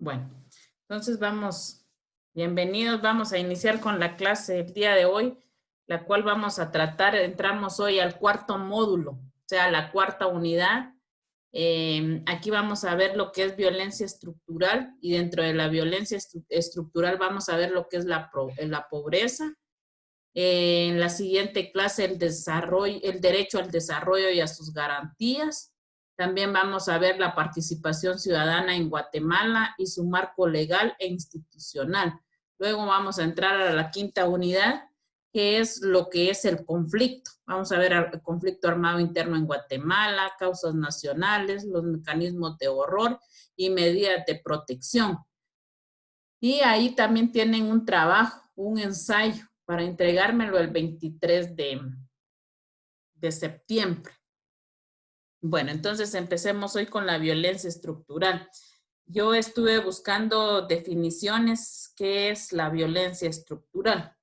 Bueno, entonces bienvenidos, vamos a iniciar con la clase el día de hoy, la cual vamos a tratar, entramos hoy al cuarto módulo, o sea, la cuarta unidad. Aquí vamos a ver lo que es violencia estructural y dentro de la violencia estructural vamos a ver lo que es la pobreza. En la siguiente clase, el derecho al desarrollo y a sus garantías. También vamos a ver la participación ciudadana en Guatemala y su marco legal e institucional. Luego vamos a entrar a la quinta unidad, que es lo que es el conflicto. Vamos a ver el conflicto armado interno en Guatemala, causas nacionales, los mecanismos de horror y medidas de protección. Y ahí también tienen un trabajo, un ensayo, para entregármelo el 23 de septiembre. Bueno, entonces empecemos hoy con la violencia estructural. Yo estuve buscando definiciones, ¿qué es la violencia estructural?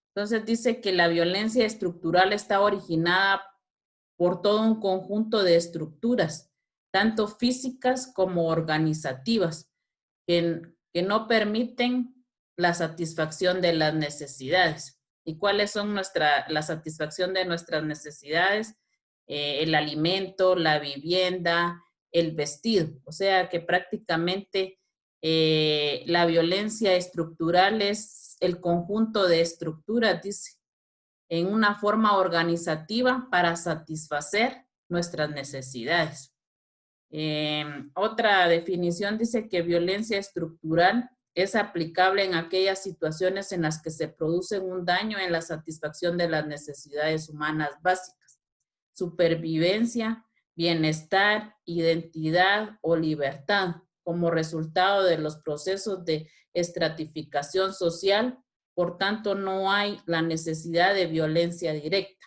Entonces dice que la violencia estructural está originada por todo un conjunto de estructuras, tanto físicas como organizativas, que no permiten la satisfacción de las necesidades. ¿Y cuáles son la satisfacción de nuestras necesidades? El alimento, la vivienda, el vestido. O sea que prácticamente la violencia estructural es el conjunto de estructuras, dice, en una forma organizativa para satisfacer nuestras necesidades. Otra definición dice que violencia estructural es aplicable en aquellas situaciones en las que se produce un daño en la satisfacción de las necesidades humanas básicas, supervivencia, bienestar, identidad o libertad, como resultado de los procesos de estratificación social. Por tanto, no hay la necesidad de violencia directa.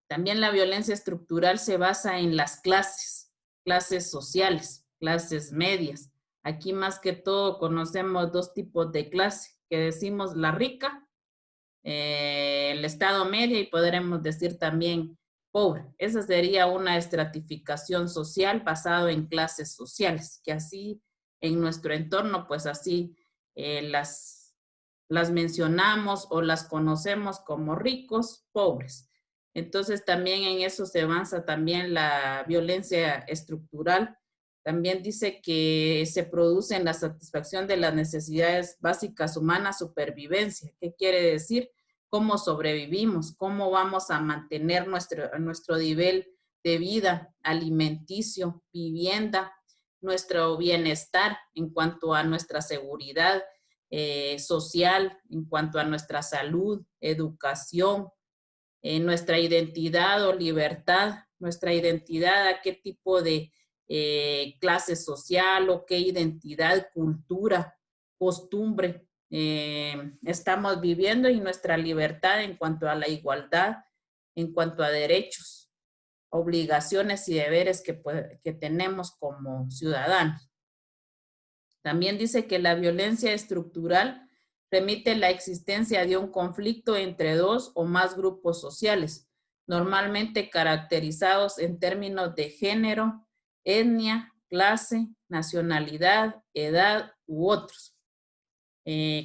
También la violencia estructural se basa en las clases sociales, clases medias. Aquí más que todo conocemos dos tipos de clase, que decimos la rica, el estado medio y podremos decir también pobre. Esa sería una estratificación social basado en clases sociales, que así en nuestro entorno, pues así las mencionamos o las conocemos como ricos, pobres. Entonces también en eso se avanza también la violencia estructural. También dice que se produce en la satisfacción de las necesidades básicas humanas, supervivencia. ¿Qué quiere decir? Cómo sobrevivimos, cómo vamos a mantener nuestro nivel de vida alimenticio, vivienda, nuestro bienestar en cuanto a nuestra seguridad social, en cuanto a nuestra salud, educación, nuestra identidad o libertad, nuestra identidad, a qué tipo de clase social o qué identidad, cultura, costumbre estamos viviendo y nuestra libertad en cuanto a la igualdad, en cuanto a derechos, obligaciones y deberes que tenemos como ciudadanos. También dice que la violencia estructural remite la existencia de un conflicto entre dos o más grupos sociales, normalmente caracterizados en términos de género, etnia, clase, nacionalidad, edad u otros.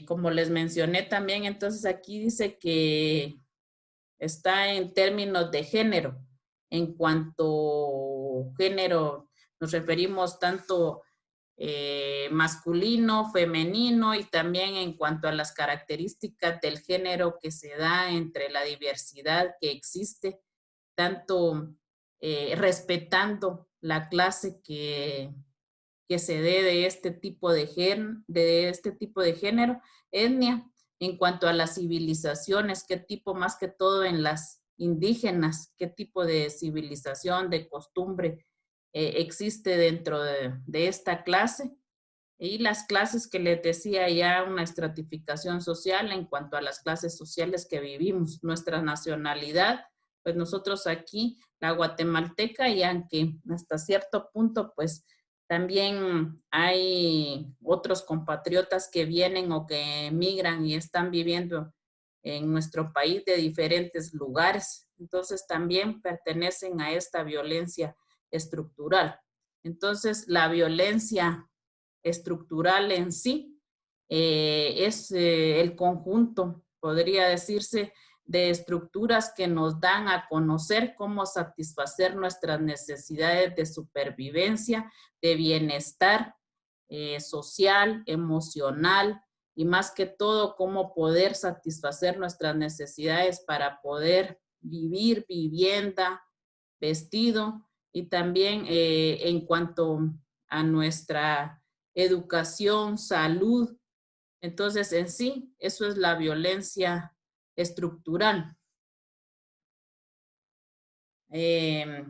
Como les mencioné también, entonces aquí dice que está en términos de género. En cuanto a género, nos referimos tanto masculino, femenino y también en cuanto a las características del género que se da entre la diversidad que existe, tanto respetando la clase que se dé de este tipo de género, etnia, en cuanto a las civilizaciones, qué tipo más que todo en las indígenas, qué tipo de civilización, de costumbre existe dentro de esta clase. Y las clases que les decía ya, una estratificación social en cuanto a las clases sociales que vivimos, nuestra nacionalidad, pues nosotros aquí, la guatemalteca, y aunque hasta cierto punto, pues también hay otros compatriotas que vienen o que emigran y están viviendo en nuestro país de diferentes lugares. Entonces también pertenecen a esta violencia estructural. Entonces la violencia estructural en sí es el conjunto, podría decirse, de estructuras que nos dan a conocer cómo satisfacer nuestras necesidades de supervivencia, de bienestar social, emocional y más que todo cómo poder satisfacer nuestras necesidades para poder vivir, vivienda, vestido y también en cuanto a nuestra educación, salud. Entonces, en sí, eso es la violencia estructural. Hay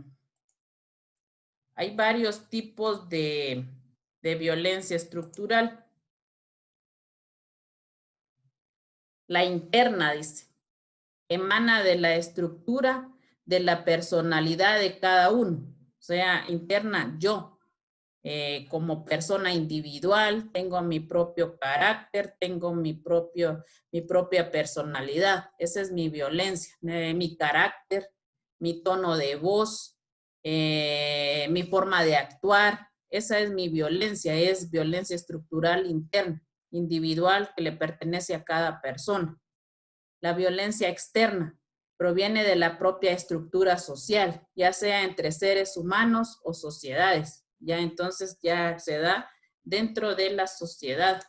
varios tipos de violencia estructural. La interna, dice, emana de la estructura de la personalidad de cada uno. O sea, interna, yo. Como persona individual, tengo mi propio carácter, tengo mi propia personalidad. Esa es mi violencia, mi carácter, mi tono de voz, mi forma de actuar. Esa es mi violencia, es violencia estructural interna, individual, que le pertenece a cada persona. La violencia externa proviene de la propia estructura social, ya sea entre seres humanos o sociedades. Ya entonces ya se da dentro de la sociedad.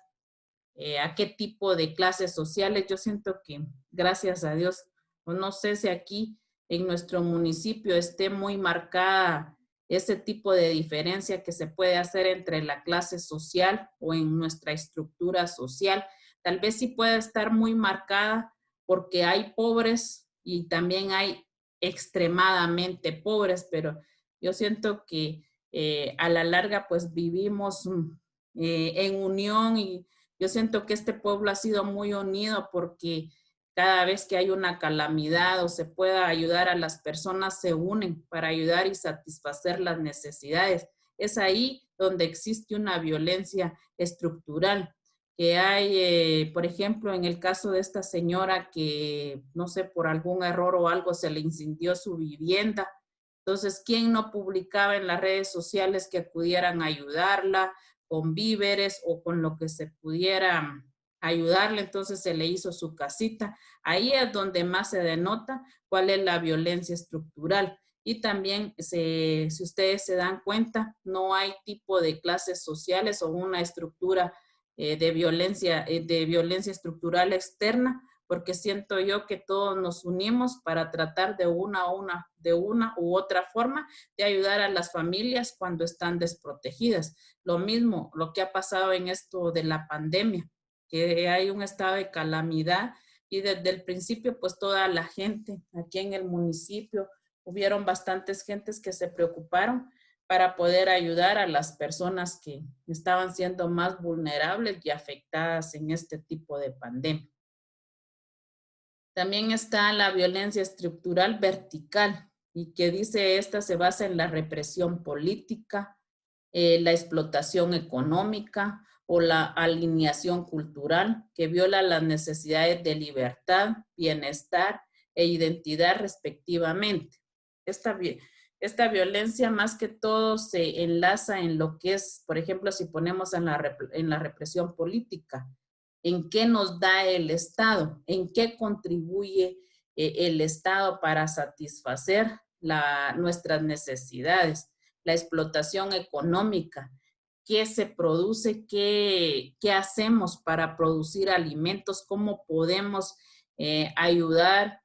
¿A qué tipo de clases sociales? Yo siento que, gracias a Dios, o no sé si aquí en nuestro municipio esté muy marcada ese tipo de diferencia que se puede hacer entre la clase social o en nuestra estructura social. Tal vez sí puede estar muy marcada porque hay pobres y también hay extremadamente pobres, pero yo siento que a la larga pues vivimos en unión y yo siento que este pueblo ha sido muy unido porque cada vez que hay una calamidad o se pueda ayudar a las personas, se unen para ayudar y satisfacer las necesidades. Es ahí donde existe una violencia estructural, que hay, por ejemplo, en el caso de esta señora que, no sé, por algún error o algo se le incendió su vivienda. Entonces, ¿quién no publicaba en las redes sociales que acudieran a ayudarla con víveres o con lo que se pudiera ayudarle? Entonces se le hizo su casita. Ahí es donde más se denota cuál es la violencia estructural. Y también, si ustedes se dan cuenta, no hay tipo de clases sociales o una estructura de violencia estructural externa, porque siento yo que todos nos unimos para tratar de una u otra forma de ayudar a las familias cuando están desprotegidas. Lo mismo, lo que ha pasado en esto de la pandemia, que hay un estado de calamidad y desde el principio, pues toda la gente aquí en el municipio, hubieron bastantes gentes que se preocuparon para poder ayudar a las personas que estaban siendo más vulnerables y afectadas en este tipo de pandemia. También está la violencia estructural vertical y que dice esta se basa en la represión política, la explotación económica o la alineación cultural que viola las necesidades de libertad, bienestar e identidad respectivamente. Esta violencia más que todo se enlaza en lo que es, por ejemplo, si ponemos en la represión política, ¿en qué nos da el Estado? ¿En qué contribuye el Estado para satisfacer nuestras necesidades? La explotación económica, qué se produce, qué hacemos para producir alimentos, cómo podemos ayudar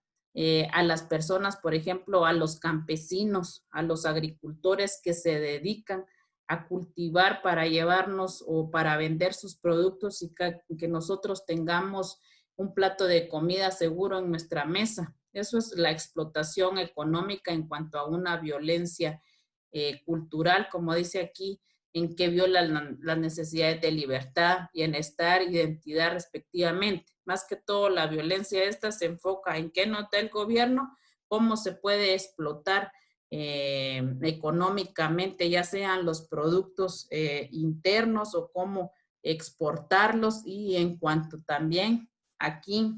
a las personas, por ejemplo, a los campesinos, a los agricultores que se dedican a cultivar para llevarnos o para vender sus productos y que nosotros tengamos un plato de comida seguro en nuestra mesa. Eso es la explotación económica en cuanto a una violencia cultural, como dice aquí, en que violan las necesidades de libertad, bienestar, identidad respectivamente. Más que todo, la violencia esta se enfoca en qué nota el gobierno, cómo se puede explotar económicamente, ya sean los productos internos o cómo exportarlos y en cuanto también aquí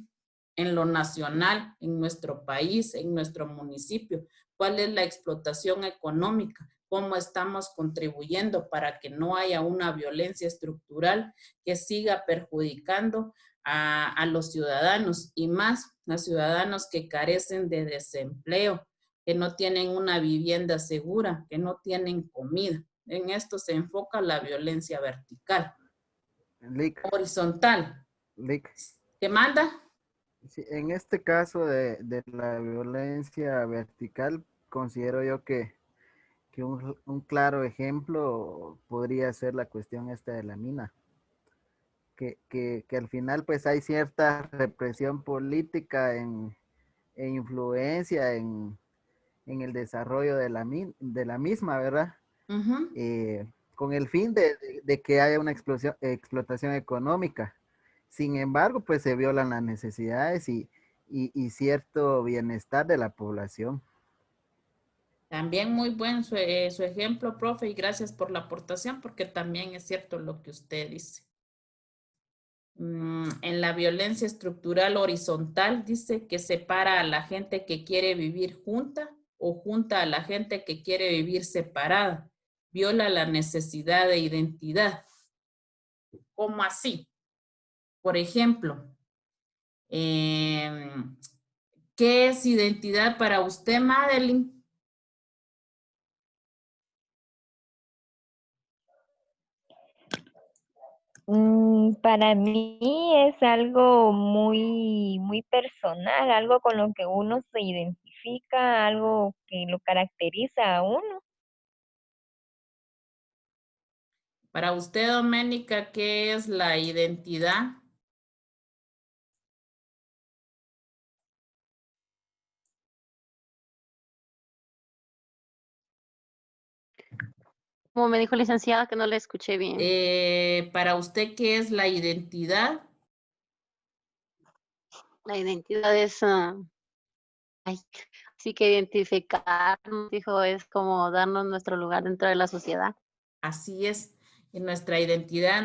en lo nacional, en nuestro país, en nuestro municipio, cuál es la explotación económica, cómo estamos contribuyendo para que no haya una violencia estructural que siga perjudicando a los ciudadanos y más a ciudadanos que carecen de desempleo, que no tienen una vivienda segura, que no tienen comida. En esto se enfoca la violencia vertical. Lick, horizontal. Lick. ¿Qué manda? Sí, en este caso de la violencia vertical, considero yo que un claro ejemplo podría ser la cuestión esta de la mina. Que al final pues hay cierta represión política e influencia en el desarrollo de la misma, ¿verdad? Con el fin de que haya una explotación económica. Sin embargo, pues se violan las necesidades y cierto bienestar de la población. También muy buen su ejemplo, profe, y gracias por la aportación, porque también es cierto lo que usted dice. En la violencia estructural horizontal dice que separa a la gente que quiere vivir junta o junta a la gente que quiere vivir separada. Viola la necesidad de identidad. ¿Cómo así? Por ejemplo, ¿qué es identidad para usted, Madeline? Para mí es algo muy personal, algo con lo que uno se identifica, algo que lo caracteriza a uno. Para usted, Doménica, ¿qué es la identidad? Como me dijo licenciada que no le escuché bien. Para usted, ¿qué es la identidad? La identidad es, sí que identificarnos, dijo, es como darnos nuestro lugar dentro de la sociedad. Así es, en nuestra identidad,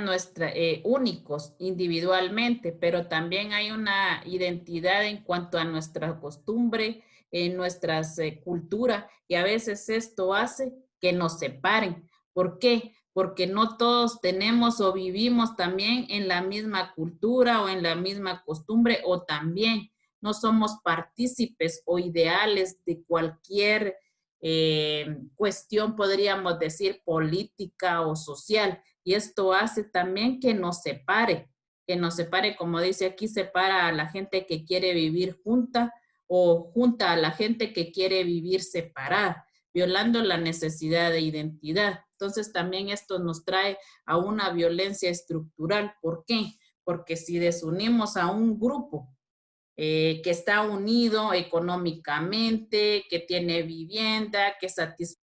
únicos individualmente, pero también hay una identidad en cuanto a nuestra costumbre, en nuestra cultura, y a veces esto hace que nos separen. ¿Por qué? Porque no todos tenemos o vivimos también en la misma cultura o en la misma costumbre, o también no somos partícipes o ideales de cualquier cuestión, podríamos decir, política o social. Y esto hace también que nos separe, como dice aquí, separa a la gente que quiere vivir junta o junta a la gente que quiere vivir separada, violando la necesidad de identidad. Entonces también esto nos trae a una violencia estructural. ¿Por qué? Porque si desunimos a un grupo que está unido económicamente, que tiene vivienda, que satisface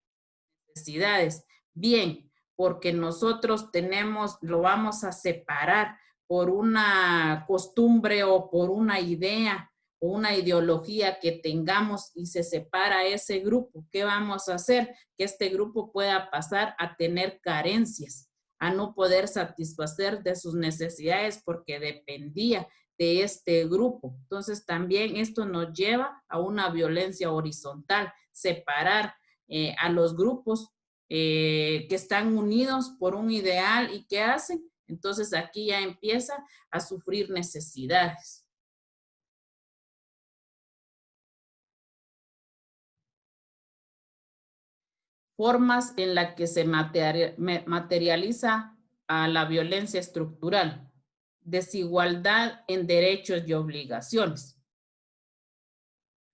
necesidades. Bien, porque nosotros lo vamos a separar por una costumbre o por una idea o una ideología que tengamos y se separa ese grupo. ¿Qué vamos a hacer? Que este grupo pueda pasar a tener carencias, a no poder satisfacer de sus necesidades porque dependía de este grupo. Entonces también esto nos lleva a una violencia horizontal, separar a los grupos que están unidos por un ideal y ¿qué hacen? Entonces aquí ya empieza a sufrir necesidades. Formas en las que se materializa a la violencia estructural. Desigualdad en derechos y obligaciones.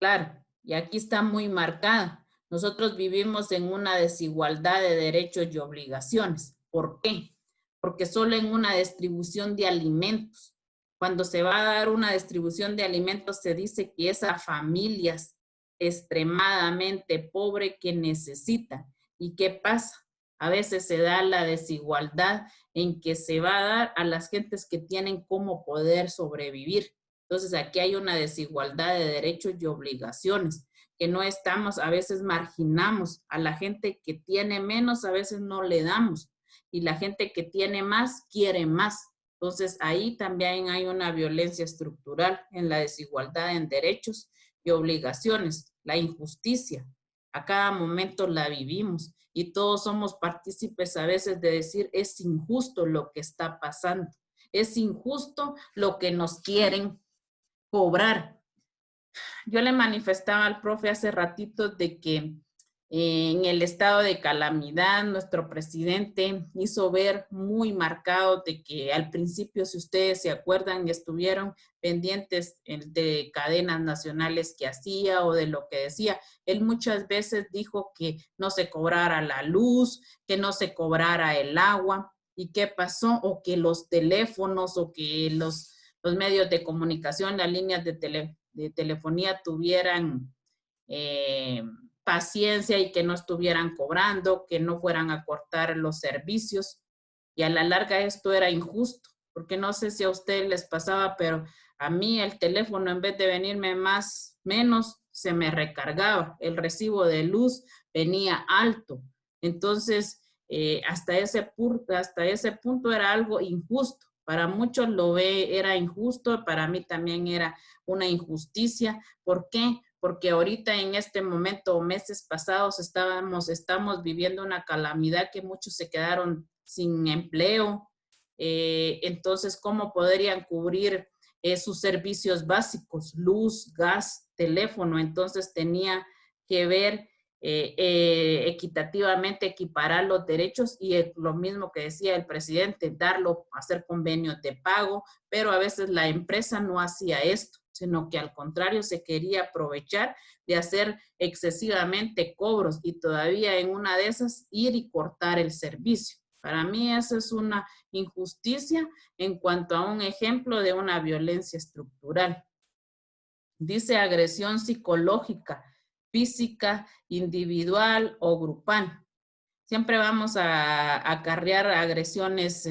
Claro, y aquí está muy marcada. Nosotros vivimos en una desigualdad de derechos y obligaciones. ¿Por qué? Porque solo en una distribución de alimentos, cuando se va a dar una distribución de alimentos, se dice que es a familias extremadamente pobres que necesitan. ¿Y qué pasa? A veces se da la desigualdad en que se va a dar a las gentes que tienen cómo poder sobrevivir. Entonces aquí hay una desigualdad de derechos y obligaciones, que no estamos, a veces marginamos a la gente que tiene menos, a veces no le damos, y la gente que tiene más quiere más. Entonces ahí también hay una violencia estructural en la desigualdad en derechos y obligaciones, la injusticia. a cada momento la vivimos y todos somos partícipes a veces de decir es injusto lo que está pasando, es injusto lo que nos quieren cobrar. Yo le manifestaba al profe hace ratito de que en el estado de calamidad nuestro presidente hizo ver muy marcado de que al principio, si ustedes se acuerdan, estuvieron pendientes de cadenas nacionales que hacía o de lo que decía. Él muchas veces dijo que no se cobrara la luz, que no se cobrara el agua. ¿Y qué pasó? O que los teléfonos o que los medios de comunicación, las líneas de telefonía tuvieran paciencia y que no estuvieran cobrando, que no fueran a cortar los servicios. Y a la larga esto era injusto, porque no sé si a ustedes les pasaba, pero a mí el teléfono en vez de venirme menos, se me recargaba. El recibo de luz venía alto. Entonces, hasta ese punto era algo injusto. Para muchos era injusto, para mí también era una injusticia. ¿Por qué? Porque ahorita en este momento o meses pasados estamos viviendo una calamidad que muchos se quedaron sin empleo. Entonces, ¿cómo podrían cubrir sus servicios básicos? Luz, gas, teléfono. Entonces tenía que ver equitativamente, equiparar los derechos y lo mismo que decía el presidente, hacer convenios de pago, pero a veces la empresa no hacía esto, sino que al contrario se quería aprovechar de hacer excesivamente cobros y todavía en una de esas ir y cortar el servicio. Para mí eso es una injusticia en cuanto a un ejemplo de una violencia estructural. Dice agresión psicológica, física, individual o grupal. Siempre vamos a acarrear agresiones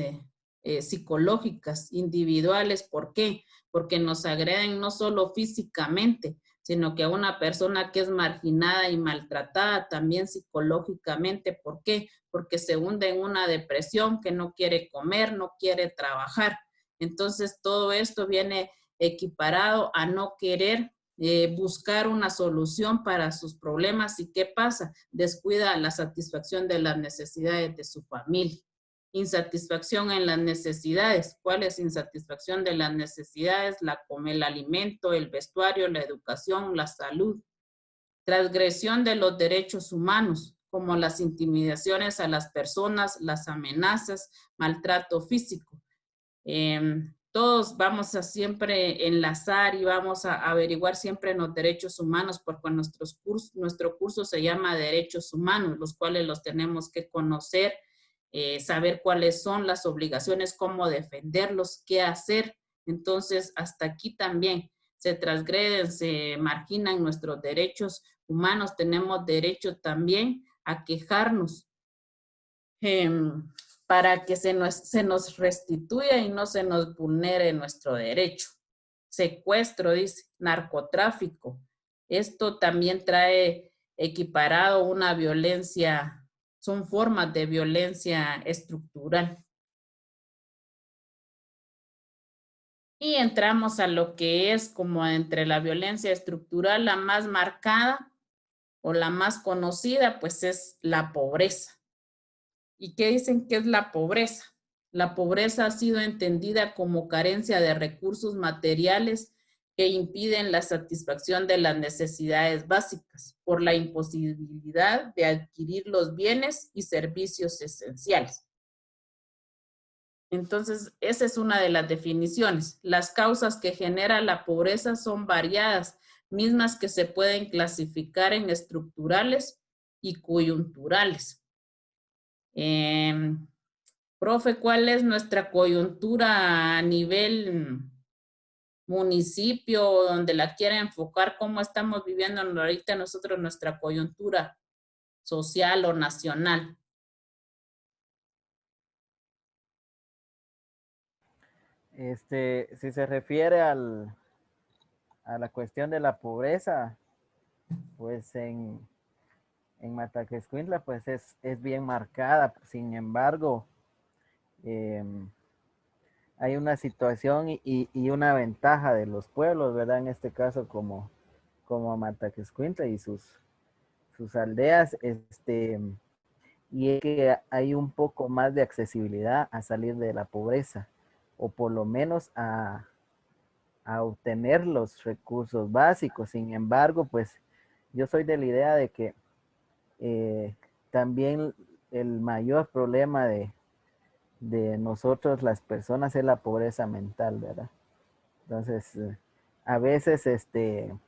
psicológicas, individuales. ¿Por qué? Porque nos agreden no solo físicamente, sino que a una persona que es marginada y maltratada también psicológicamente. ¿Por qué? Porque se hunde en una depresión, que no quiere comer, no quiere trabajar. Entonces, todo esto viene equiparado a no querer buscar una solución para sus problemas. ¿Y qué pasa? Descuida la satisfacción de las necesidades de su familia. Insatisfacción en las necesidades. ¿Cuál es insatisfacción de las necesidades? El alimento, el vestuario, la educación, la salud. Transgresión de los derechos humanos, como las intimidaciones a las personas, las amenazas, maltrato físico. Todos vamos a siempre enlazar y vamos a averiguar siempre los derechos humanos, porque nuestro curso se llama Derechos Humanos, los cuales los tenemos que conocer, saber cuáles son las obligaciones, cómo defenderlos, qué hacer. Entonces, hasta aquí también se transgreden, se marginan nuestros derechos humanos. Tenemos derecho también a quejarnos para que se nos restituya y no se nos vulnere nuestro derecho. Secuestro, dice, narcotráfico. Esto también trae equiparado una violencia, son formas de violencia estructural. Y entramos a lo que es como entre la violencia estructural, la más marcada o la más conocida, pues es la pobreza. ¿Y qué dicen que es la pobreza? La pobreza ha sido entendida como carencia de recursos materiales que impiden la satisfacción de las necesidades básicas por la imposibilidad de adquirir los bienes y servicios esenciales. Entonces, esa es una de las definiciones. Las causas que genera la pobreza son variadas, mismas que se pueden clasificar en estructurales y coyunturales. Profe, ¿cuál es nuestra coyuntura a nivel municipio, donde la quiera enfocar? ¿Cómo estamos viviendo ahorita nosotros nuestra coyuntura social o nacional? Si se refiere a la cuestión de la pobreza, pues en Mataquescuintla pues es bien marcada. Sin embargo, hay una situación y una ventaja de los pueblos, ¿verdad? En este caso como Mataquescuintla y sus sus aldeas, y es que hay un poco más de accesibilidad a salir de la pobreza, o por lo menos a obtener los recursos básicos. Sin embargo, pues yo soy de la idea de que también el mayor problema de nosotros las personas es la pobreza mental, ¿verdad? Entonces, a veces, en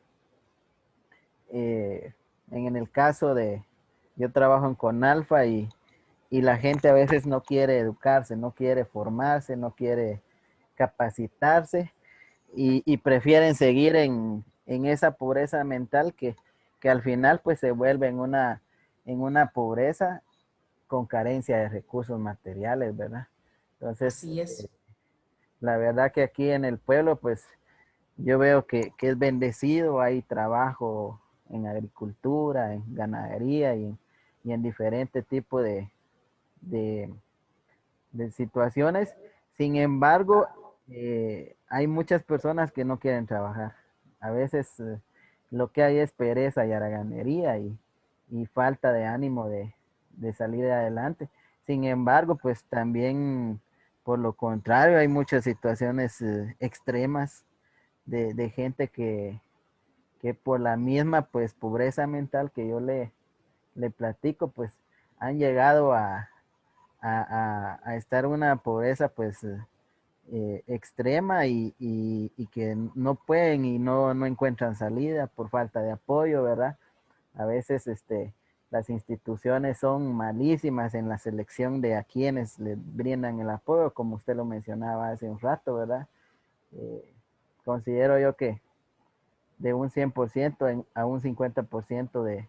el caso de, yo trabajo en Conalfa y la gente a veces no quiere educarse, no quiere formarse, no quiere capacitarse y prefieren seguir en esa pobreza mental que al final pues se vuelve en una pobreza con carencia de recursos materiales, ¿verdad? Entonces, Así es. la verdad que aquí en el pueblo pues yo veo que es bendecido, hay trabajo en agricultura, en ganadería y en diferentes tipos de, de situaciones. Sin embargo, hay muchas personas que no quieren trabajar. A veces lo que hay es pereza y haraganería y falta de ánimo de salir adelante. Sin embargo, pues también, por lo contrario, hay muchas situaciones extremas de gente que por la misma pues pobreza mental que yo le platico, pues han llegado a estar en una pobreza pues extrema y que no pueden y no encuentran salida por falta de apoyo, ¿verdad? A veces las instituciones son malísimas en la selección de a quienes les brindan el apoyo, como usted lo mencionaba hace un rato, ¿verdad? Eh, considero yo que de un 100% a un 50%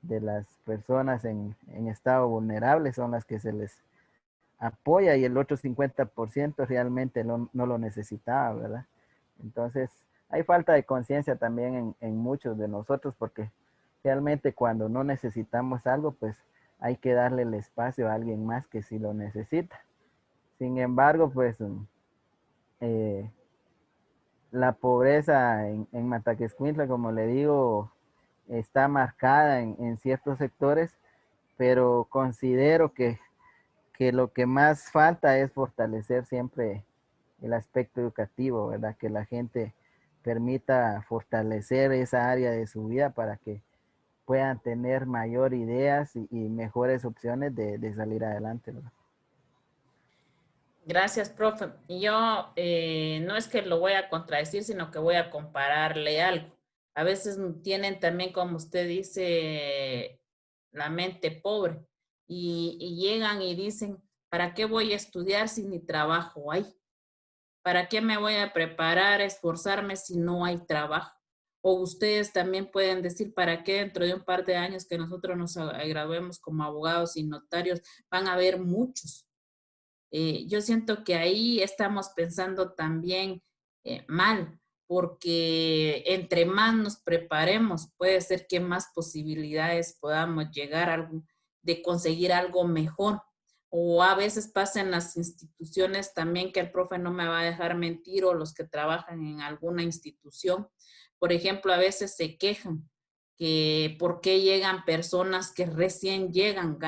de las personas en estado vulnerable son las que se les apoya y el otro 50% realmente no lo necesitaba, ¿verdad? Entonces, hay falta de conciencia también en muchos de nosotros porque realmente cuando no necesitamos algo, pues hay que darle el espacio a alguien más que sí lo necesita. Sin embargo, pues eh, la pobreza en Mataquescuintla, como le digo, está marcada en ciertos sectores, pero considero que lo que más falta es fortalecer siempre el aspecto educativo, ¿verdad? Que la gente permita fortalecer esa área de su vida para que puedan tener mayor ideas y mejores opciones de salir adelante, ¿verdad? Gracias, profe. Y yo no es que lo voy a contradecir, sino que voy a compararle algo. A veces tienen también, como usted dice, la mente pobre y llegan y dicen, ¿para qué voy a estudiar si ni trabajo hay? ¿Para qué me voy a preparar, esforzarme si no hay trabajo? O ustedes también pueden decir, ¿para qué dentro de un par de años que nosotros nos graduemos como abogados y notarios van a haber muchos? Yo siento que ahí estamos pensando también mal, porque entre más nos preparemos, puede ser que más posibilidades podamos llegar a de conseguir algo mejor. O a veces pasa en las instituciones también que el profe no me va a dejar mentir o los que trabajan en alguna institución. Por ejemplo, a veces se quejan que por qué llegan personas que recién llegan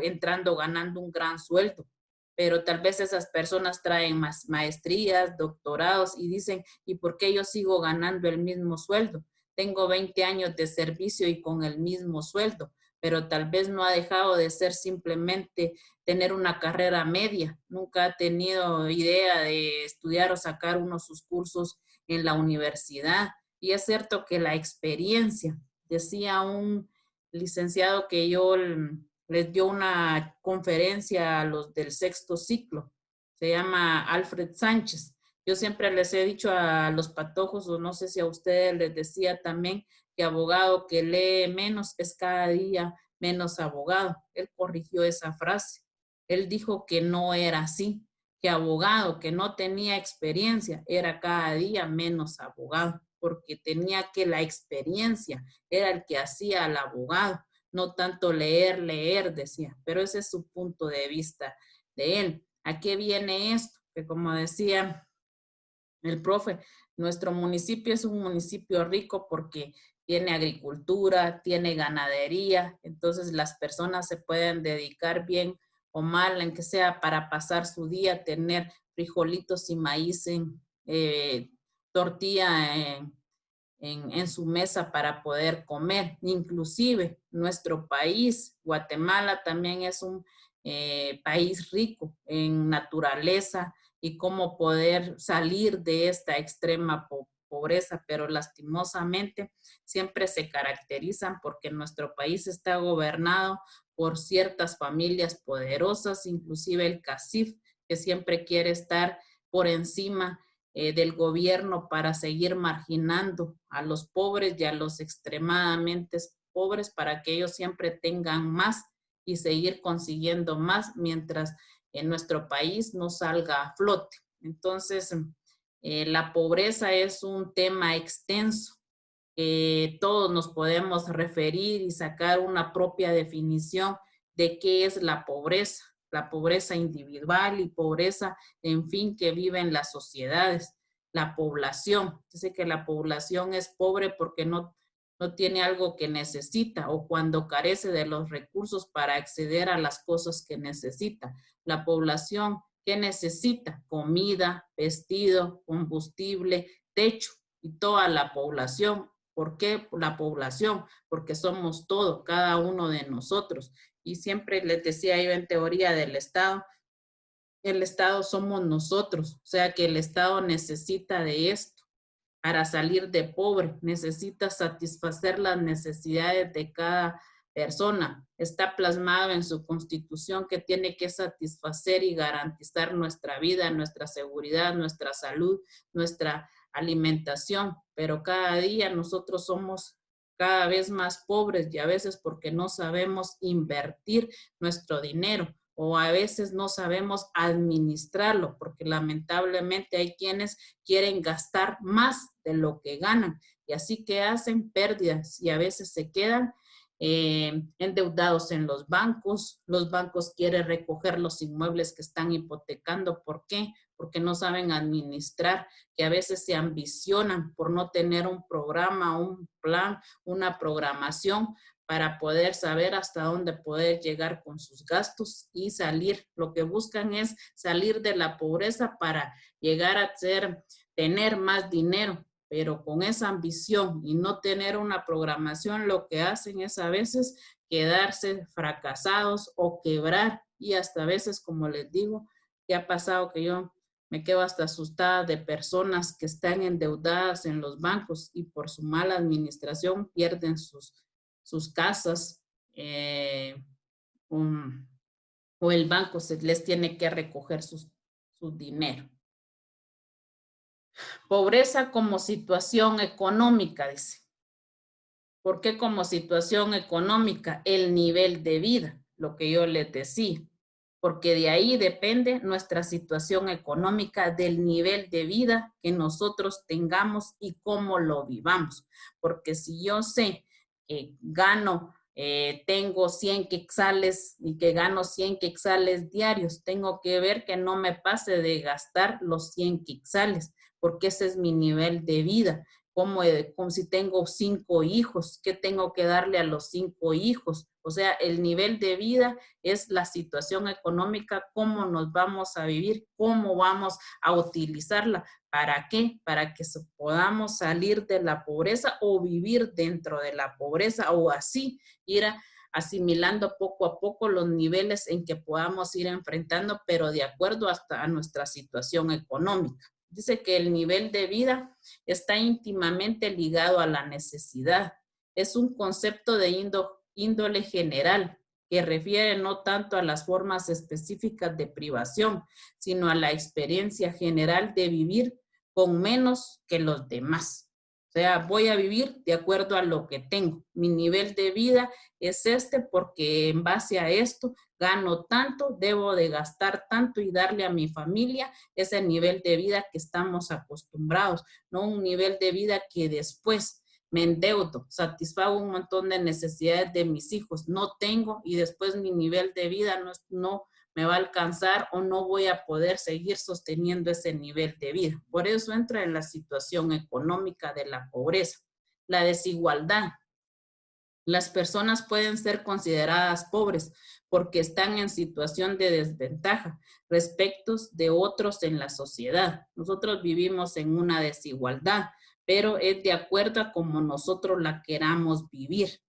entrando ganando un gran sueldo, pero tal vez esas personas traen más maestrías, doctorados y dicen, ¿y por qué yo sigo ganando el mismo sueldo? Tengo 20 años de servicio y con el mismo sueldo, pero tal vez no ha dejado de ser simplemente tener una carrera media, nunca ha tenido idea de estudiar o sacar sus cursos en la universidad. Y es cierto que la experiencia, decía un licenciado que yo les dio una conferencia a los del sexto ciclo, se llama Alfred Sánchez. Yo siempre les he dicho a los patojos, o no sé si a ustedes les decía también, que abogado que lee menos es cada día menos abogado. Él corrigió esa frase. Él dijo que no era así, que abogado que no tenía experiencia era cada día menos abogado, porque tenía que la experiencia era el que hacía al abogado, no tanto leer, decía, pero ese es su punto de vista de él. ¿A qué viene esto? Que como decía el profe, nuestro municipio es un municipio rico porque tiene agricultura, tiene ganadería, entonces las personas se pueden dedicar bien o mal, en que sea para pasar su día, tener frijolitos y maíz tortilla en su mesa para poder comer. Inclusive nuestro país, Guatemala, también es un país rico en naturaleza y cómo poder salir de esta extrema pobreza, pero lastimosamente siempre se caracterizan porque nuestro país está gobernado por ciertas familias poderosas, inclusive el CACIF, que siempre quiere estar por encima del gobierno para seguir marginando a los pobres y a los extremadamente pobres para que ellos siempre tengan más y seguir consiguiendo más mientras en nuestro país no salga a flote. Entonces, la pobreza es un tema extenso. Todos nos podemos referir y sacar una propia definición de qué es la pobreza individual y pobreza, en fin, que vive en las sociedades. La población, dice que la población es pobre porque no tiene algo que necesita o cuando carece de los recursos para acceder a las cosas que necesita. La población, ¿qué necesita? Comida, vestido, combustible, techo y toda la población. ¿Por qué la población? Porque somos todos, cada uno de nosotros. Y siempre les decía yo en teoría del Estado, el Estado somos nosotros, o sea que el Estado necesita de esto para salir de pobre, necesita satisfacer las necesidades de cada persona. Está plasmado en su constitución que tiene que satisfacer y garantizar nuestra vida, nuestra seguridad, nuestra salud, nuestra alimentación, pero cada día nosotros somos cada vez más pobres y a veces porque no sabemos invertir nuestro dinero o a veces no sabemos administrarlo, porque lamentablemente hay quienes quieren gastar más de lo que ganan y así que hacen pérdidas y a veces se quedan endeudados en los bancos quieren recoger los inmuebles que están hipotecando. ¿Por qué? Porque no saben administrar, que a veces se ambicionan por no tener un programa, un plan, una programación para poder saber hasta dónde poder llegar con sus gastos y salir. Lo que buscan es salir de la pobreza para llegar a tener más dinero, pero con esa ambición y no tener una programación, lo que hacen es a veces quedarse fracasados o quebrar y hasta a veces, como les digo, ¿qué ha pasado? Que yo me quedo hasta asustada de personas que están endeudadas en los bancos y por su mala administración pierden sus casas o el banco les tiene que recoger su dinero. Pobreza como situación económica, dice. ¿Por qué como situación económica? El nivel de vida, lo que yo les decía. Porque de ahí depende nuestra situación económica, del nivel de vida que nosotros tengamos y cómo lo vivamos. Porque si yo sé que tengo 100 quetzales y que gano 100 quetzales diarios, tengo que ver que no me pase de gastar los 100 quetzales, porque ese es mi nivel de vida. Como si tengo 5 hijos, ¿qué tengo que darle a los 5 hijos? O sea, el nivel de vida es la situación económica, cómo nos vamos a vivir, cómo vamos a utilizarla. ¿Para qué? Para que podamos salir de la pobreza o vivir dentro de la pobreza o así ir asimilando poco a poco los niveles en que podamos ir enfrentando, pero de acuerdo hasta a nuestra situación económica. Dice que el nivel de vida está íntimamente ligado a la necesidad. Es un concepto de índole general que refiere no tanto a las formas específicas de privación, sino a la experiencia general de vivir con menos que los demás. O sea, voy a vivir de acuerdo a lo que tengo. Mi nivel de vida es este porque en base a esto gano tanto, debo de gastar tanto y darle a mi familia ese nivel de vida que estamos acostumbrados, no un nivel de vida que después me endeudo, satisfago un montón de necesidades de mis hijos, no tengo y después mi nivel de vida no me va a alcanzar o no voy a poder seguir sosteniendo ese nivel de vida. Por eso entra en la situación económica de la pobreza. la desigualdad. Las personas pueden ser consideradas pobres porque están en situación de desventaja respecto de otros en la sociedad. Nosotros vivimos en una desigualdad, pero es de acuerdo a cómo nosotros la queramos vivir.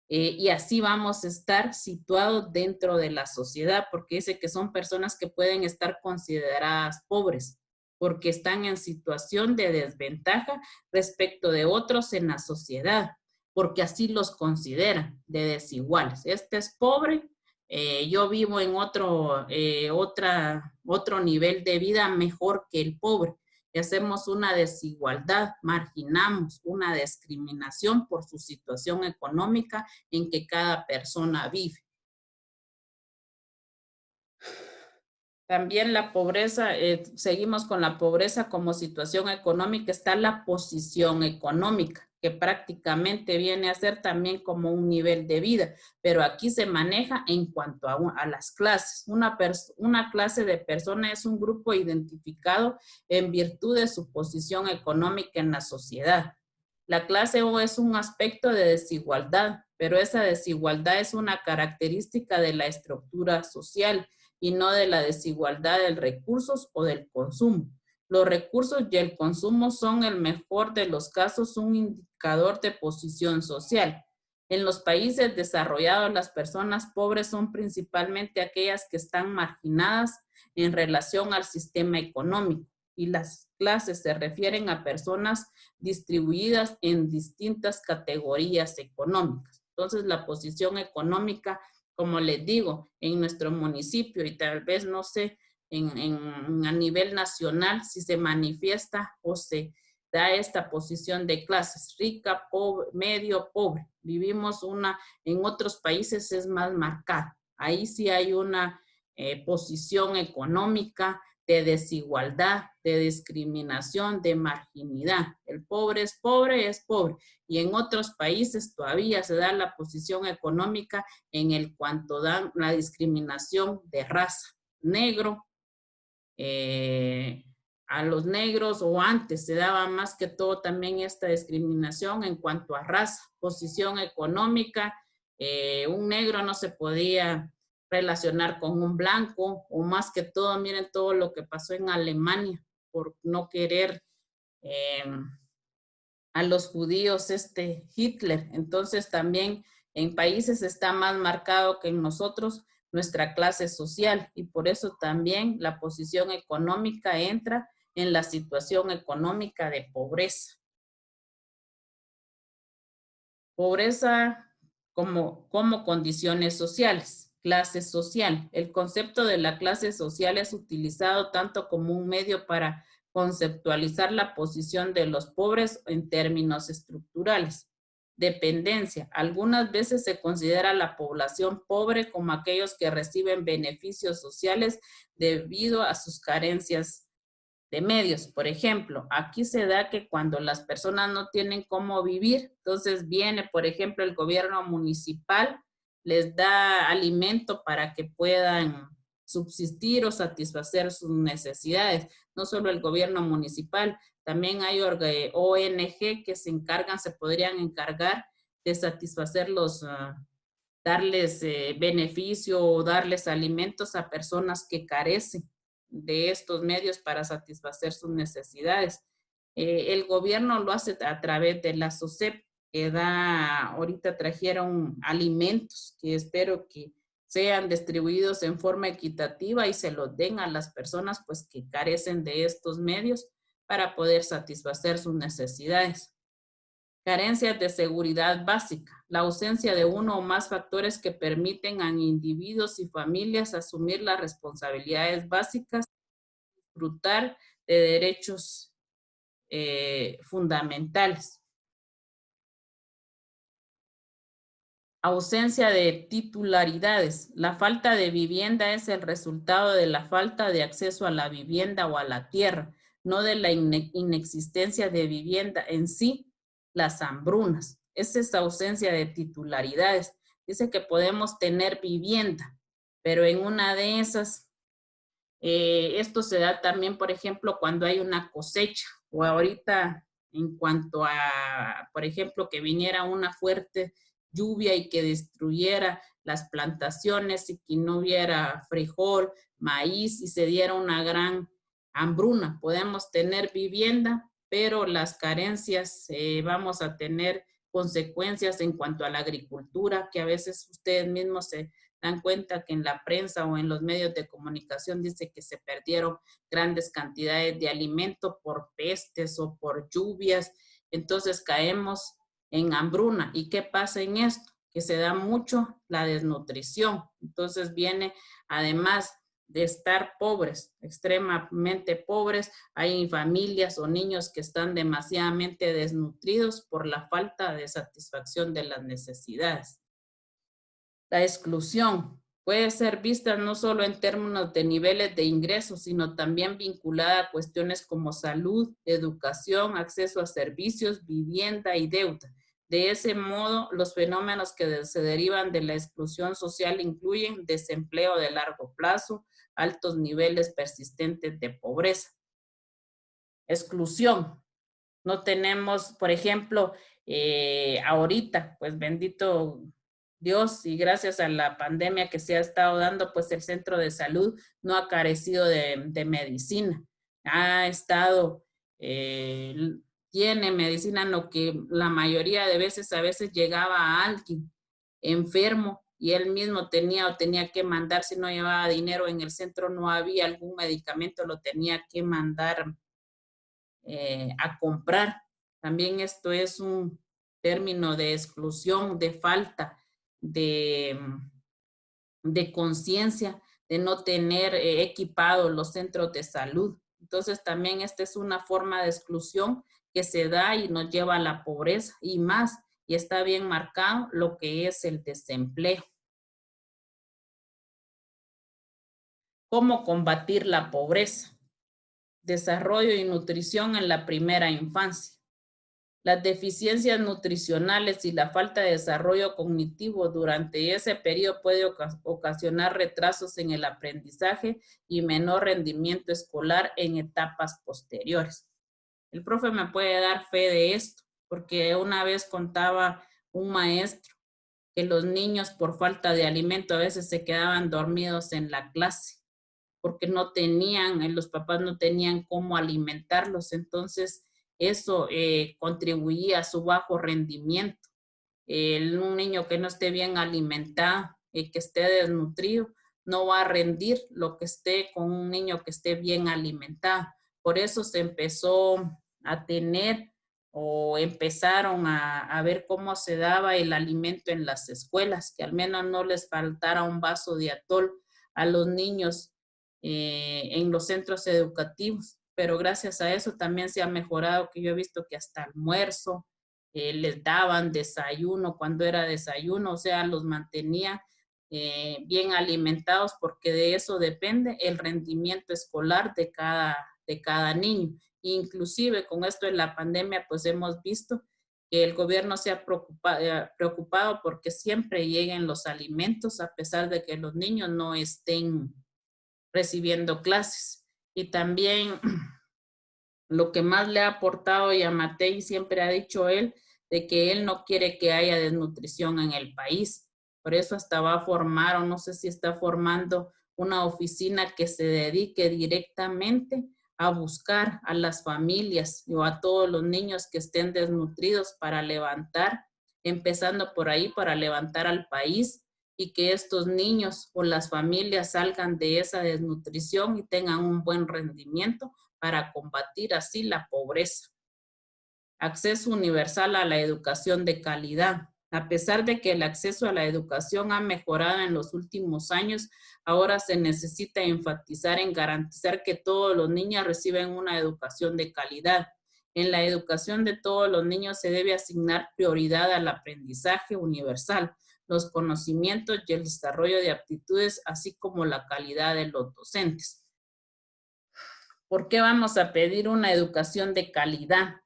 Y así vamos a estar situados dentro de la sociedad, porque dice que son personas que pueden estar consideradas pobres, porque están en situación de desventaja respecto de otros en la sociedad, porque así los consideran de desiguales. Este es pobre, yo vivo en otro nivel de vida mejor que el pobre. Y hacemos una desigualdad, marginamos una discriminación por su situación económica en que cada persona vive. También la pobreza, seguimos con la pobreza como situación económica, está la posición económica, que prácticamente viene a ser también como un nivel de vida, pero aquí se maneja en cuanto a las clases. Una clase de personas es un grupo identificado en virtud de su posición económica en la sociedad. La clase O es un aspecto de desigualdad, pero esa desigualdad es una característica de la estructura social y no de la desigualdad de recursos o del consumo. Los recursos y el consumo son, en el mejor de los casos, un indicador de posición social. En los países desarrollados, las personas pobres son principalmente aquellas que están marginadas en relación al sistema económico, y las clases se refieren a personas distribuidas en distintas categorías económicas. Entonces, la posición económica, como les digo, en nuestro municipio y tal vez, no sé, a nivel nacional, si se manifiesta o se da esta posición de clases, rica, pobre, medio, pobre. Vivimos en otros países es más marcada. Ahí sí hay una posición económica de desigualdad, de discriminación, de marginalidad. El pobre es pobre, es pobre. Y en otros países todavía se da la posición económica en el cuanto dan la discriminación de raza. Negro, a los negros, o antes se daba más que todo también esta discriminación en cuanto a raza, posición económica. Un negro no se podía relacionar con un blanco, o más que todo, miren todo lo que pasó en Alemania por no querer a los judíos, Hitler. Entonces también en países está más marcado que en nosotros nuestra clase social, y por eso también la posición económica entra en la situación económica de pobreza. Pobreza como condiciones sociales. Clase social. El concepto de la clase social es utilizado tanto como un medio para conceptualizar la posición de los pobres en términos estructurales. Dependencia. Algunas veces se considera la población pobre como aquellos que reciben beneficios sociales debido a sus carencias de medios. Por ejemplo, aquí se da que cuando las personas no tienen cómo vivir, entonces viene, por ejemplo, el gobierno municipal, les da alimento para que puedan subsistir o satisfacer sus necesidades. No solo el gobierno municipal, también hay ONG que se encargan, se podrían encargar de satisfacer darles beneficio o darles alimentos a personas que carecen de estos medios para satisfacer sus necesidades. El gobierno lo hace a través de la SOSEP, que ahorita trajeron alimentos que espero que sean distribuidos en forma equitativa y se los den a las personas pues que carecen de estos medios para poder satisfacer sus necesidades. Carencias de seguridad básica, la ausencia de uno o más factores que permiten a individuos y familias asumir las responsabilidades básicas, disfrutar de derechos fundamentales. Ausencia de titularidades. La falta de vivienda es el resultado de la falta de acceso a la vivienda o a la tierra, no de la inexistencia de vivienda en sí. Las hambrunas, es esa ausencia de titularidades. Dice que podemos tener vivienda, pero en una de esas, esto se da también, por ejemplo, cuando hay una cosecha, o ahorita en cuanto a, por ejemplo, que viniera una fuerte lluvia y que destruyera las plantaciones y que no hubiera frijol, maíz y se diera una gran hambruna. Podemos tener vivienda, pero las carencias vamos a tener consecuencias en cuanto a la agricultura, que a veces ustedes mismos se dan cuenta que en la prensa o en los medios de comunicación dice que se perdieron grandes cantidades de alimento por pestes o por lluvias. Entonces caemos en hambruna. ¿Y qué pasa en esto? Que se da mucho la desnutrición. Entonces viene, además de estar pobres, extremadamente pobres, hay familias o niños que están demasiadamente desnutridos por la falta de satisfacción de las necesidades. La exclusión puede ser vista no solo en términos de niveles de ingresos, sino también vinculada a cuestiones como salud, educación, acceso a servicios, vivienda y deuda. De ese modo, los fenómenos que se derivan de la exclusión social incluyen desempleo de largo plazo, altos niveles persistentes de pobreza. Exclusión. No tenemos, por ejemplo, ahorita, pues bendito Dios y gracias a la pandemia que se ha estado dando, pues el centro de salud no ha carecido de medicina. Ha estado, tiene medicina, en lo que la mayoría de veces, a veces llegaba a alguien enfermo y él mismo tenía que mandar, si no llevaba dinero en el centro, no había algún medicamento, lo tenía que mandar a comprar. También esto es un término de exclusión, de falta de conciencia, de no tener equipados los centros de salud. Entonces también esta es una forma de exclusión que se da y nos lleva a la pobreza y más, y está bien marcado lo que es el desempleo. ¿Cómo combatir la pobreza? Desarrollo y nutrición en la primera infancia. Las deficiencias nutricionales y la falta de desarrollo cognitivo durante ese periodo puede ocasionar retrasos en el aprendizaje y menor rendimiento escolar en etapas posteriores. El profe me puede dar fe de esto, porque una vez contaba un maestro que los niños por falta de alimento a veces se quedaban dormidos en la clase, porque no tenían, los papás no tenían cómo alimentarlos, entonces eso contribuía a su bajo rendimiento. Un niño que no esté bien alimentado, que esté desnutrido, no va a rendir lo que esté con un niño que esté bien alimentado. Por eso se empezó a tener o empezaron a ver cómo se daba el alimento en las escuelas, que al menos no les faltara un vaso de atol a los niños en los centros educativos, pero gracias a eso también se ha mejorado, que yo he visto que hasta almuerzo les daban desayuno cuando era desayuno, o sea, los mantenía bien alimentados, porque de eso depende el rendimiento escolar de cada niño. Inclusive con esto de la pandemia, pues hemos visto que el gobierno se ha preocupado porque siempre lleguen los alimentos, a pesar de que los niños no estén recibiendo clases. Y también lo que más le ha aportado Yamatei, siempre ha dicho él, de que él no quiere que haya desnutrición en el país. Por eso hasta va a formar, o no sé si está formando, una oficina que se dedique directamente a buscar a las familias o a todos los niños que estén desnutridos para levantar, empezando por ahí, para levantar al país, y que estos niños o las familias salgan de esa desnutrición y tengan un buen rendimiento para combatir así la pobreza. Acceso universal a la educación de calidad. A pesar de que el acceso a la educación ha mejorado en los últimos años, ahora se necesita enfatizar en garantizar que todos los niños reciben una educación de calidad. En la educación de todos los niños se debe asignar prioridad al aprendizaje universal, los conocimientos y el desarrollo de aptitudes, así como la calidad de los docentes. ¿Por qué vamos a pedir una educación de calidad?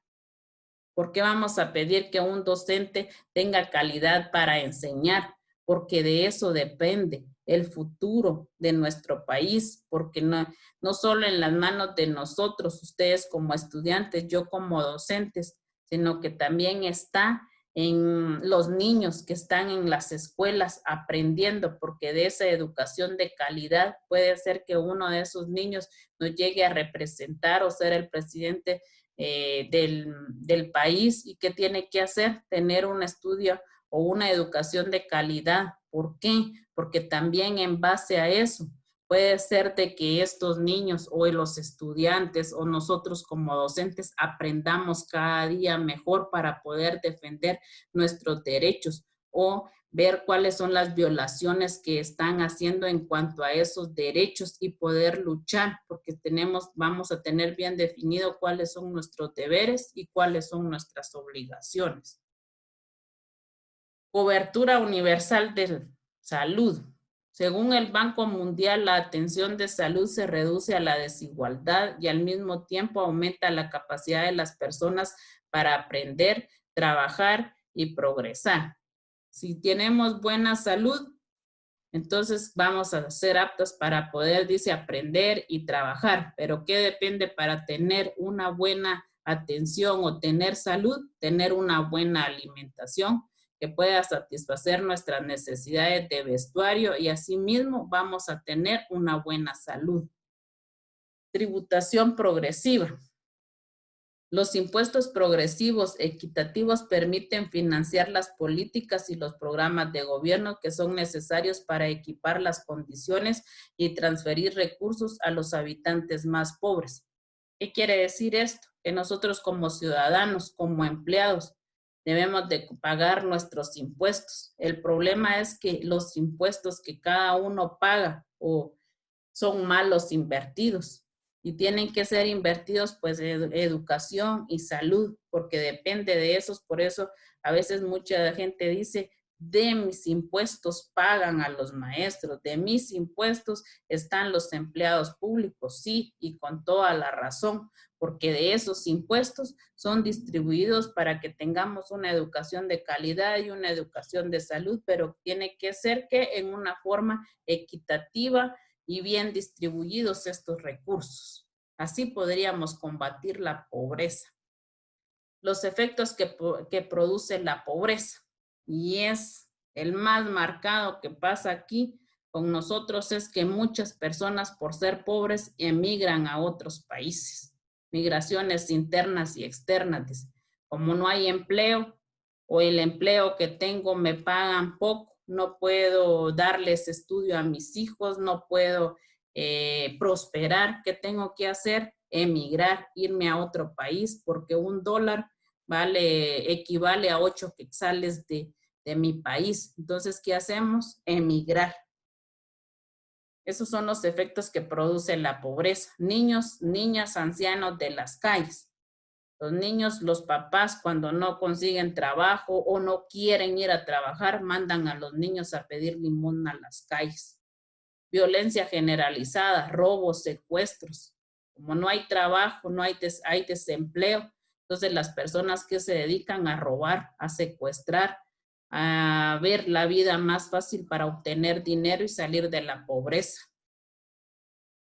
¿Por qué vamos a pedir que un docente tenga calidad para enseñar? Porque de eso depende el futuro de nuestro país, porque no solo en las manos de nosotros, ustedes como estudiantes, yo como docentes, sino que también está en los niños que están en las escuelas aprendiendo, porque de esa educación de calidad puede ser que uno de esos niños nos llegue a representar o ser el presidente del país. ¿Y qué tiene que hacer? Tener un estudio o una educación de calidad. ¿Por qué? Porque también en base a eso puede ser de que estos niños o los estudiantes o nosotros como docentes aprendamos cada día mejor para poder defender nuestros derechos o ver cuáles son las violaciones que están haciendo en cuanto a esos derechos y poder luchar, porque vamos a tener bien definido cuáles son nuestros deberes y cuáles son nuestras obligaciones. Cobertura universal de salud. Según el Banco Mundial, la atención de salud se reduce a la desigualdad y al mismo tiempo aumenta la capacidad de las personas para aprender, trabajar y progresar. Si tenemos buena salud, entonces vamos a ser aptos para poder, dice, aprender y trabajar. Pero ¿qué depende para tener una buena atención o tener salud? Tener una buena alimentación que pueda satisfacer nuestras necesidades de vestuario y asimismo vamos a tener una buena salud. Tributación progresiva. Los impuestos progresivos equitativos permiten financiar las políticas y los programas de gobierno que son necesarios para equipar las condiciones y transferir recursos a los habitantes más pobres. ¿Qué quiere decir esto? Que nosotros como ciudadanos, como empleados, debemos de pagar nuestros impuestos. El problema es que los impuestos que cada uno paga o son malos invertidos y tienen que ser invertidos pues en educación y salud, porque depende de esos. Por eso a veces mucha gente dice, de mis impuestos pagan a los maestros, de mis impuestos están los empleados públicos, sí, y con toda la razón, porque de esos impuestos son distribuidos para que tengamos una educación de calidad y una educación de salud, pero tiene que ser que en una forma equitativa y bien distribuidos estos recursos. Así podríamos combatir la pobreza. Los efectos que produce la pobreza, y es el más marcado que pasa aquí con nosotros, es que muchas personas por ser pobres emigran a otros países. Migraciones internas y externas. Como no hay empleo o el empleo que tengo me pagan poco, no puedo darles estudio a mis hijos, no puedo prosperar. ¿Qué tengo que hacer? Emigrar, irme a otro país, porque $1 equivale a 8 quetzales de mi país. Entonces, ¿qué hacemos? Emigrar. Esos son los efectos que produce la pobreza. Niños, niñas, ancianos de las calles. Los niños, los papás, cuando no consiguen trabajo o no quieren ir a trabajar, mandan a los niños a pedir limosna a las calles. Violencia generalizada, robos, secuestros. Como no hay trabajo, no hay desempleo, entonces las personas que se dedican a robar, a secuestrar, a ver la vida más fácil para obtener dinero y salir de la pobreza.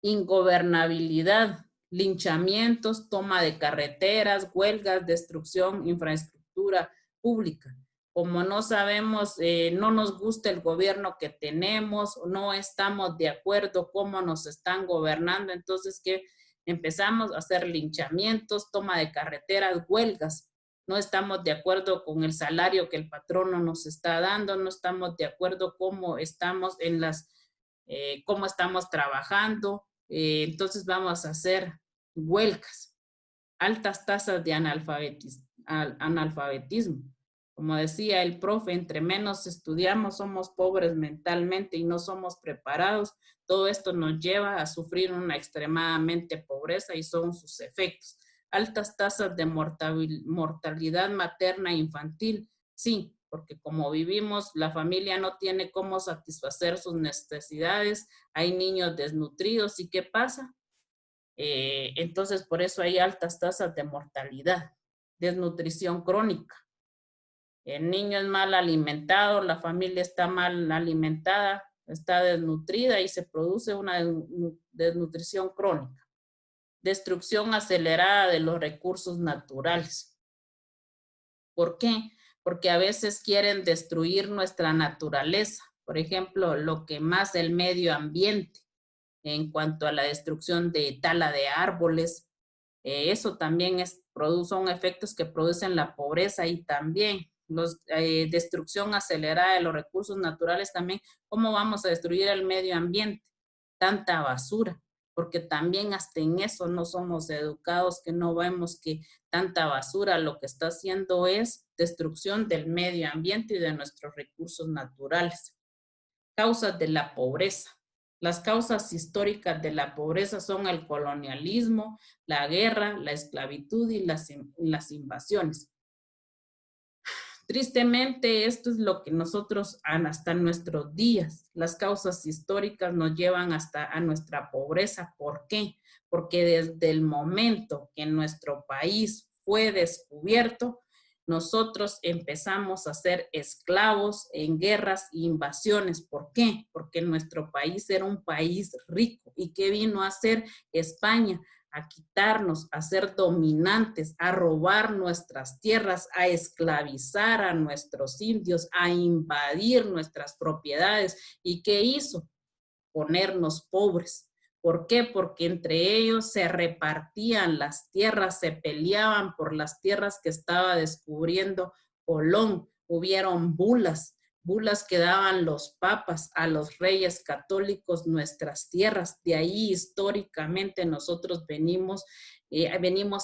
Ingobernabilidad, linchamientos, toma de carreteras, huelgas, destrucción, infraestructura pública. Como no sabemos, no nos gusta el gobierno que tenemos, no estamos de acuerdo cómo nos están gobernando, entonces que empezamos a hacer linchamientos, toma de carreteras, huelgas. No estamos de acuerdo con el salario que el patrono nos está dando, no estamos de acuerdo cómo estamos cómo estamos trabajando. Entonces vamos a hacer huelgas, altas tasas de analfabetismo. Como decía el profe, entre menos estudiamos, somos pobres mentalmente y no somos preparados. Todo esto nos lleva a sufrir una extremadamente pobreza y son sus efectos. Altas tasas de mortalidad materna e infantil, sí, porque como vivimos, la familia no tiene cómo satisfacer sus necesidades, hay niños desnutridos, ¿y qué pasa? Entonces, por eso hay altas tasas de mortalidad, desnutrición crónica. El niño es mal alimentado, la familia está mal alimentada, está desnutrida y se produce una desnutrición crónica. Destrucción acelerada de los recursos naturales. ¿Por qué? Porque a veces quieren destruir nuestra naturaleza. Por ejemplo, lo que más el medio ambiente en cuanto a la destrucción de tala de árboles. Eso también son efectos que producen la pobreza y también destrucción acelerada de los recursos naturales también. ¿Cómo vamos a destruir el medio ambiente? Tanta basura, porque también hasta en eso no somos educados, que no vemos que tanta basura lo que está haciendo es destrucción del medio ambiente y de nuestros recursos naturales. Causas de la pobreza. Las causas históricas de la pobreza son el colonialismo, la guerra, la esclavitud y las invasiones. Tristemente, esto es lo que nosotros hasta nuestros días, las causas históricas nos llevan hasta a nuestra pobreza. ¿Por qué? Porque desde el momento que nuestro país fue descubierto, nosotros empezamos a ser esclavos en guerras e invasiones. ¿Por qué? Porque nuestro país era un país rico. ¿Y qué vino a hacer España? A quitarnos, a ser dominantes, a robar nuestras tierras, a esclavizar a nuestros indios, a invadir nuestras propiedades. ¿Y qué hizo? Ponernos pobres. ¿Por qué? Porque entre ellos se repartían las tierras, se peleaban por las tierras que estaba descubriendo Colón. Hubieron bulas que daban los papas a los reyes católicos nuestras tierras. De ahí históricamente nosotros venimos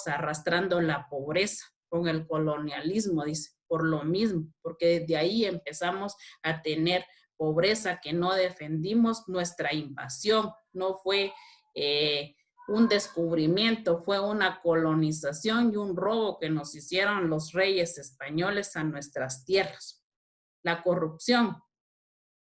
arrastrando la pobreza con el colonialismo, dice, por lo mismo, porque desde ahí empezamos a tener pobreza que no defendimos. Nuestra invasión no fue un descubrimiento, fue una colonización y un robo que nos hicieron los reyes españoles a nuestras tierras. La corrupción.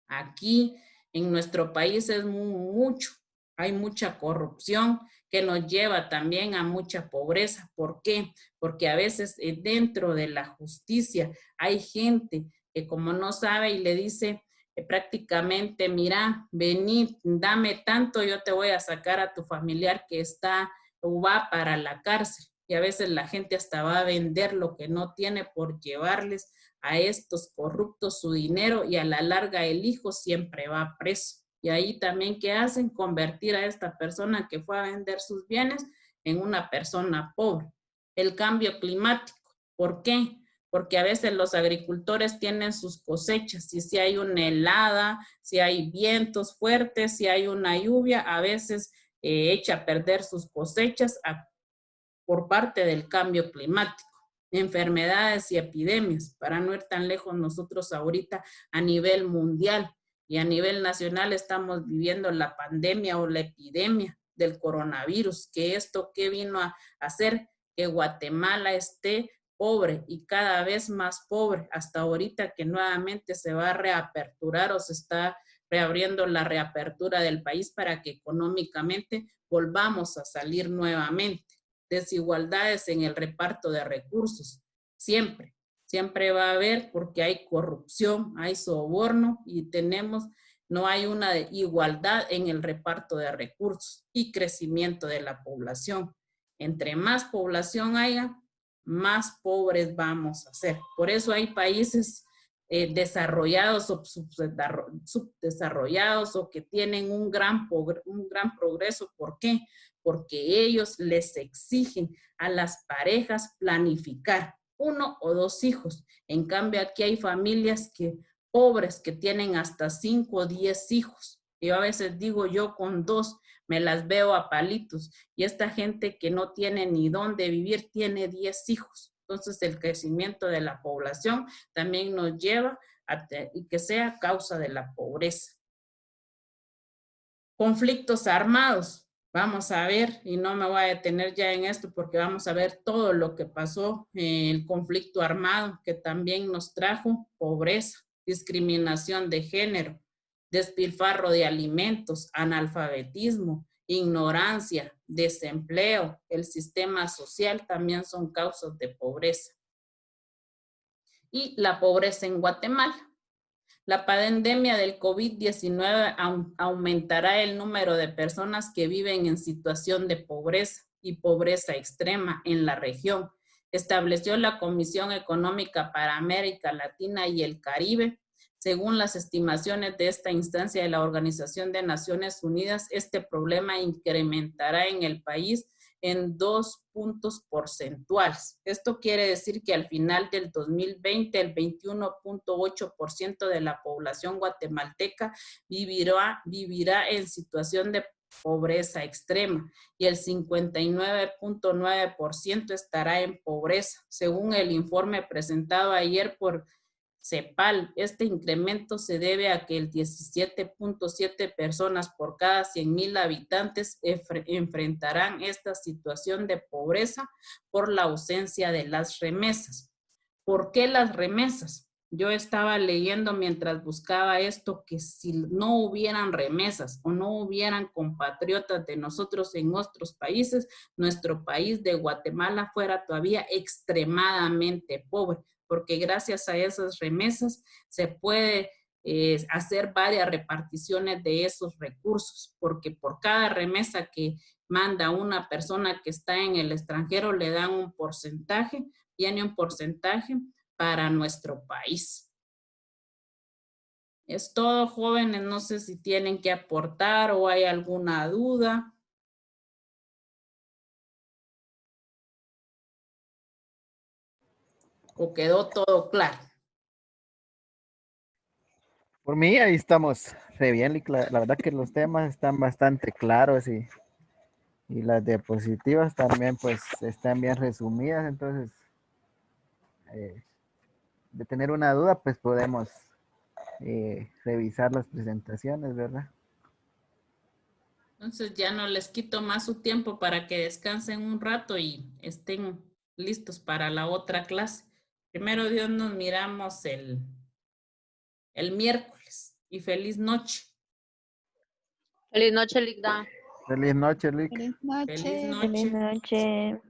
Aquí en nuestro país es mucho, hay mucha corrupción que nos lleva también a mucha pobreza. ¿Por qué? Porque a veces dentro de la justicia hay gente que como no sabe y le dice prácticamente, mira, vení, dame tanto, yo te voy a sacar a tu familiar que está o va para la cárcel. Y a veces la gente hasta va a vender lo que no tiene por llevarles a estos corruptos su dinero y a la larga el hijo siempre va preso. Y ahí también, ¿qué hacen? Convertir a esta persona que fue a vender sus bienes en una persona pobre. El cambio climático. ¿Por qué? Porque a veces los agricultores tienen sus cosechas y si hay una helada, si hay vientos fuertes, si hay una lluvia, a veces echa a perder sus cosechas por parte del cambio climático. Enfermedades y epidemias, para no ir tan lejos nosotros ahorita a nivel mundial y a nivel nacional estamos viviendo la pandemia o la epidemia del coronavirus, que esto ¿qué vino a hacer? Que Guatemala esté pobre y cada vez más pobre, hasta ahorita que nuevamente se va a reaperturar o se está reabriendo la reapertura del país para que económicamente volvamos a salir nuevamente. Desigualdades en el reparto de recursos, siempre va a haber porque hay corrupción, hay soborno y no hay una igualdad en el reparto de recursos y crecimiento de la población. Entre más población haya, más pobres vamos a ser. Por eso hay países desarrollados o subdesarrollados o que tienen un gran progreso. ¿Por qué? Porque ellos les exigen a las parejas planificar 1 o 2 hijos. En cambio, aquí hay familias pobres que tienen hasta 5 o 10 hijos. Yo a veces digo, yo con 2 me las veo a palitos. Y esta gente que no tiene ni dónde vivir tiene 10 hijos. Entonces, el crecimiento de la población también nos lleva a que sea causa de la pobreza. Conflictos armados. Vamos a ver, y no me voy a detener ya en esto porque vamos a ver todo lo que pasó en el conflicto armado que también nos trajo pobreza, discriminación de género, despilfarro de alimentos, analfabetismo, ignorancia, desempleo, el sistema social también son causas de pobreza. Y la pobreza en Guatemala. La pandemia del COVID-19 aumentará el número de personas que viven en situación de pobreza y pobreza extrema en la región. estableció la Comisión Económica para América Latina y el Caribe. Según las estimaciones de esta instancia de la Organización de Naciones Unidas, este problema incrementará en el país en 2 puntos porcentuales. Esto quiere decir que al final del 2020, el 21.8% de la población guatemalteca vivirá en situación de pobreza extrema y el 59.9% estará en pobreza. Según el informe presentado ayer por CEPAL, este incremento se debe a que el 17.7 personas por cada 100,000 habitantes enfrentarán esta situación de pobreza por la ausencia de las remesas. ¿Por qué las remesas? Yo estaba leyendo mientras buscaba esto que si no hubieran remesas o no hubieran compatriotas de nosotros en nuestros países, nuestro país de Guatemala fuera todavía extremadamente pobre, porque gracias a esas remesas se puede hacer varias reparticiones de esos recursos, porque por cada remesa que manda una persona que está en el extranjero le dan un porcentaje, viene un porcentaje para nuestro país. Es todo, jóvenes, no sé si tienen que aportar o hay alguna duda. ¿O quedó todo claro? Por mí ahí estamos re bien, y la verdad que los temas están bastante claros y las diapositivas también pues están bien resumidas, entonces de tener una duda pues podemos revisar las presentaciones, ¿verdad? Entonces ya no les quito más su tiempo para que descansen un rato y estén listos para la otra clase. Primero Dios, nos miramos el miércoles y feliz noche. Feliz noche, Ligda. Feliz noche, Lick. Feliz noche. Feliz Feliz noche. noche.